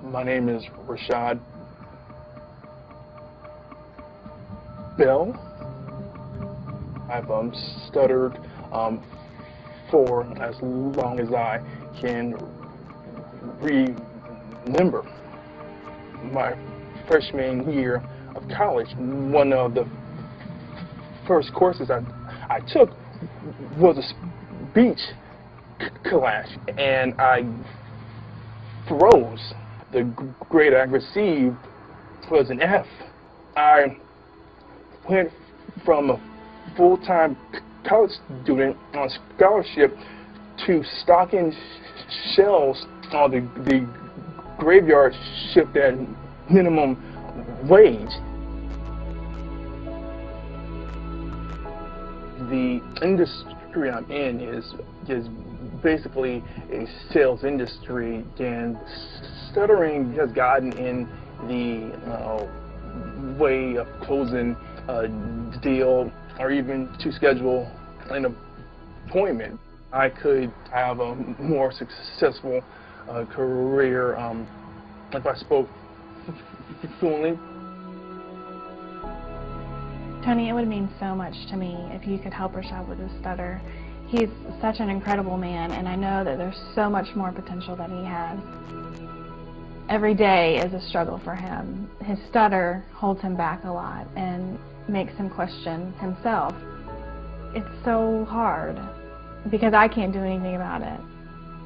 My name is Rashad Bell. I've stuttered for as long as I can remember. My freshman year of college, one of the first courses I took was a speech class, and I froze. The grade I received was an F. I went from a full-time college student on scholarship to stocking shelves on the graveyard shift at minimum wage. The industry I'm in is basically a sales industry, and stuttering has gotten in the way of closing a deal or even to schedule an appointment. I could have a more successful career if I spoke fluently. Tony, it would mean so much to me if you could help Rashad with his stutter. He's such an incredible man, and I know that there's so much more potential that he has. Every day is a struggle for him. His stutter holds him back a lot and makes him question himself. It's so hard because I can't do anything about it.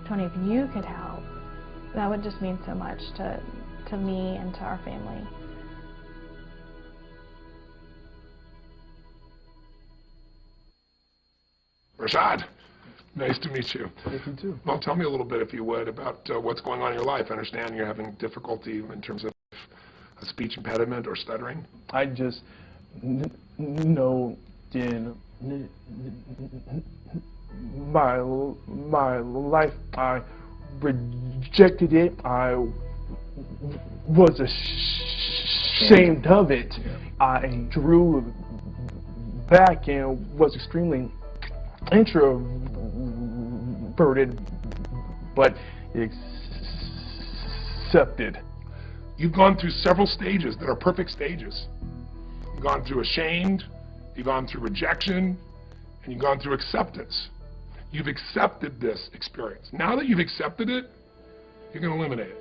Tony, if you could help, that would just mean so much to me and to our family. Rashad, nice to meet you. Thank you too. Well, tell me a little bit, if you would, about what's going on in your life. I understand you're having difficulty in terms of a speech impediment or stuttering. I just know in my life I rejected it. I was ashamed of it. I drew back and was extremely introverted, but accepted. You've gone through several stages that are perfect stages. You've gone through ashamed, you've gone through rejection, and you've gone through acceptance. You've accepted this experience. Now that you've accepted it, you're going to eliminate it.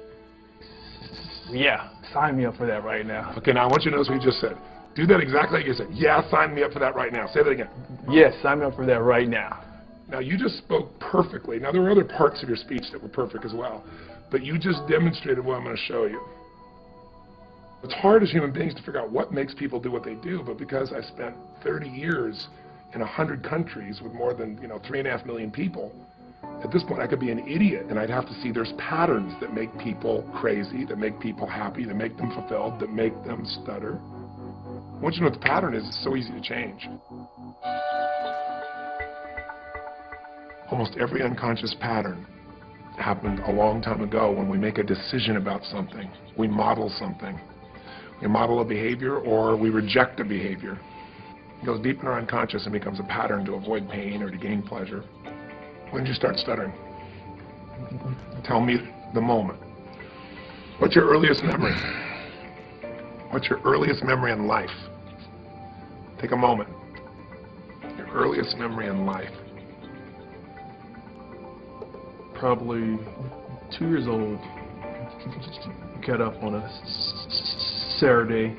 Yeah, sign me up for that right now. Okay, now I want you to notice what you just said. Do that exactly like you said. Yeah, sign me up for that right now. Say that again. Yes, sign me up for that right now. Now, you just spoke perfectly. Now, there were other parts of your speech that were perfect as well, but you just demonstrated what I'm going to show you. It's hard as human beings to figure out what makes people do what they do, but because I spent 30 years in 100 countries with more than 3.5 million people, at this point I could be an idiot, and I'd have to see there's patterns that make people crazy, that make people happy, that make them fulfilled, that make them stutter. Once you know what the pattern is, it's so easy to change. Almost every unconscious pattern happened a long time ago when we make a decision about something. We model something. We model a behavior or we reject a behavior. It goes deep in our unconscious and becomes a pattern to avoid pain or to gain pleasure. When did you start stuttering? Tell me the moment. What's your earliest memory? What's your earliest memory in life? Take a moment. Your earliest memory in life. Probably 2 years old. Got up on a Saturday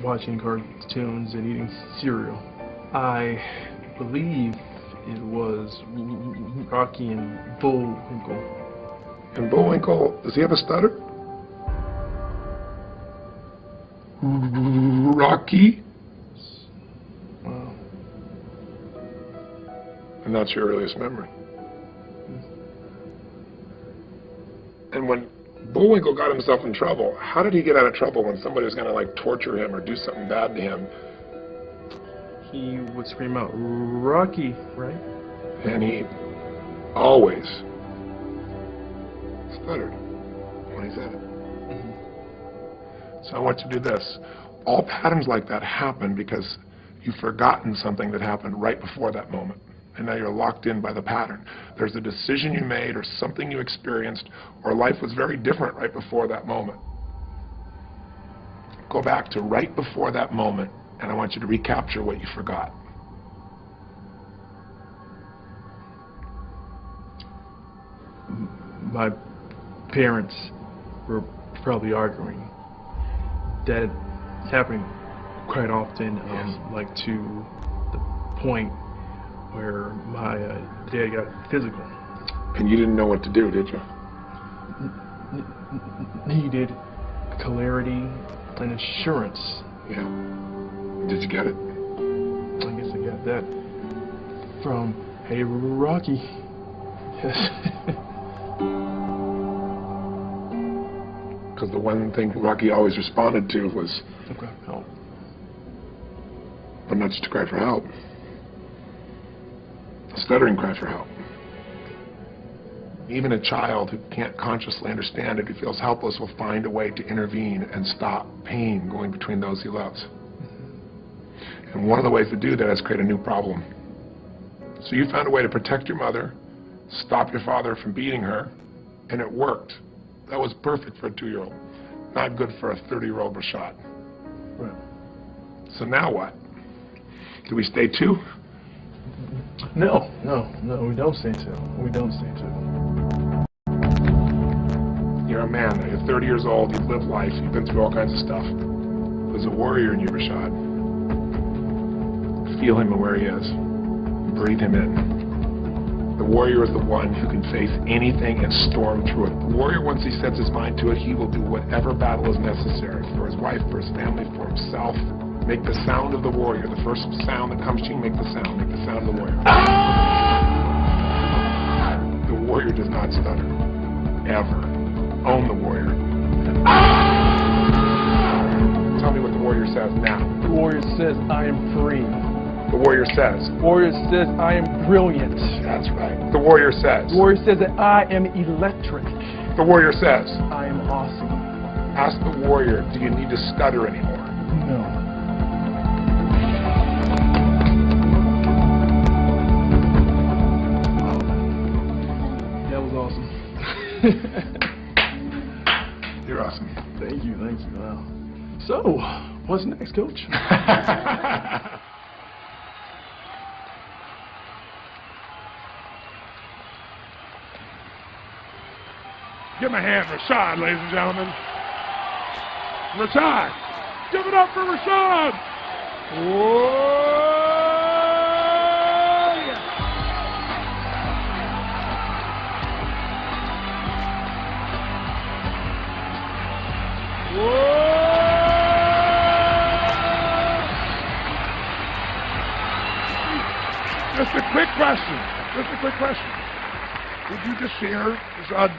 watching cartoons and eating cereal. I believe it was Rocky and Bullwinkle. And Bullwinkle, does he have a stutter? Rocky? Wow. And that's your earliest memory. And when Bullwinkle got himself in trouble, how did he get out of trouble when somebody was going to torture him or do something bad to him? He would scream out, "Rocky," right? And he always stuttered when he said it. So I want you to do this. All patterns like that happen because you've forgotten something that happened right before that moment. and now you're locked in by the pattern. There's a decision you made or something you experienced, or life was very different right before that moment. Go back to right before that moment, and I want you to recapture what you forgot. My parents were probably arguing. That happened quite often, like to the point where my dad got physical. And you didn't know what to do, did you? Needed clarity and assurance. Yeah. Did you get it? I guess I got that from Hey Rocky. Yes. Because the one thing Rocky always responded to was, Okay, help. but not just to cry for help. A stuttering cry for help. Even a child who can't consciously understand it, who feels helpless, will find a way to intervene and stop pain going between those he loves. And one of the ways to do that is create a new problem. So you found a way to protect your mother, stop your father from beating her, and it worked. That was perfect for a 2-year-old. Not good for a 30-year-old Rashad. Right. So now what? Do we stay 2? No, we don't stay two. We don't stay two. You're a man, you're 30 years old, you've lived life, you've been through all kinds of stuff. There's a warrior in you, Rashad. Feel him and where he is. Breathe him in. The warrior is the one who can face anything and storm through it. The warrior, once he sets his mind to it, he will do whatever battle is necessary for his wife, for his family, for himself. Make the sound of the warrior. The first sound that comes to you, make the sound. Make the sound of the warrior. The warrior does not stutter. Ever. Own the warrior. Tell me what the warrior says now. The warrior says, I am free. The warrior says. The warrior says, I am brilliant. That's right. The warrior says. The warrior says that I am electric. The warrior says. I am awesome. Ask the warrior, do you need to stutter anymore? No. That was awesome. You're awesome. Thank you. Wow. So, what's next, Coach? Give him a hand, Rashad, ladies and gentlemen. Rashad. Give it up for Rashad. Whoa! Just a quick question. Would you just share, Rashad,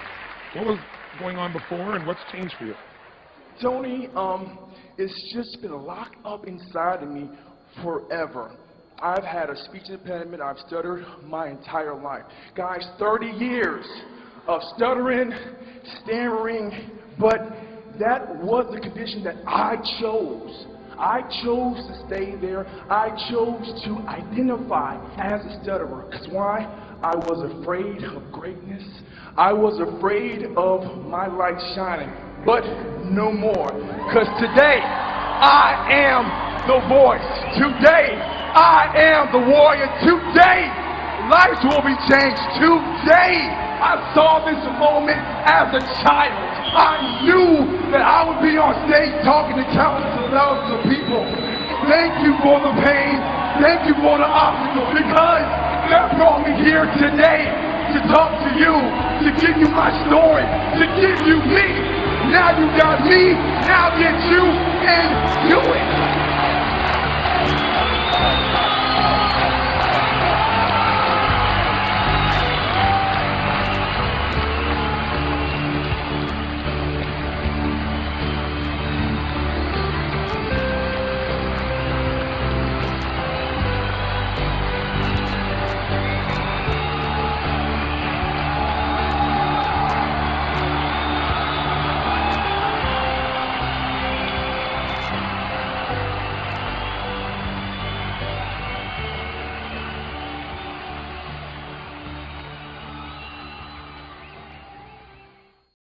what was going on before and what's changed for you? Tony, it's just been locked up inside of me forever. I've had a speech impediment. I've stuttered my entire life. Guys, 30 years of stuttering, stammering, but that was the condition that I chose. I chose to stay there. I chose to identify as a stutterer. Because why? I was afraid of greatness. I was afraid of my light shining. But no more. Because today, I am the voice. Today, I am the warrior. Today, lives will be changed. Today, I saw this moment as a child. I knew that I would be on stage talking to countless of thousands of people. Thank you for the pain. Thank you for the obstacles, because that brought me here today to talk to you, to give you my story, to give you me. Now you got me, now get you, and do it.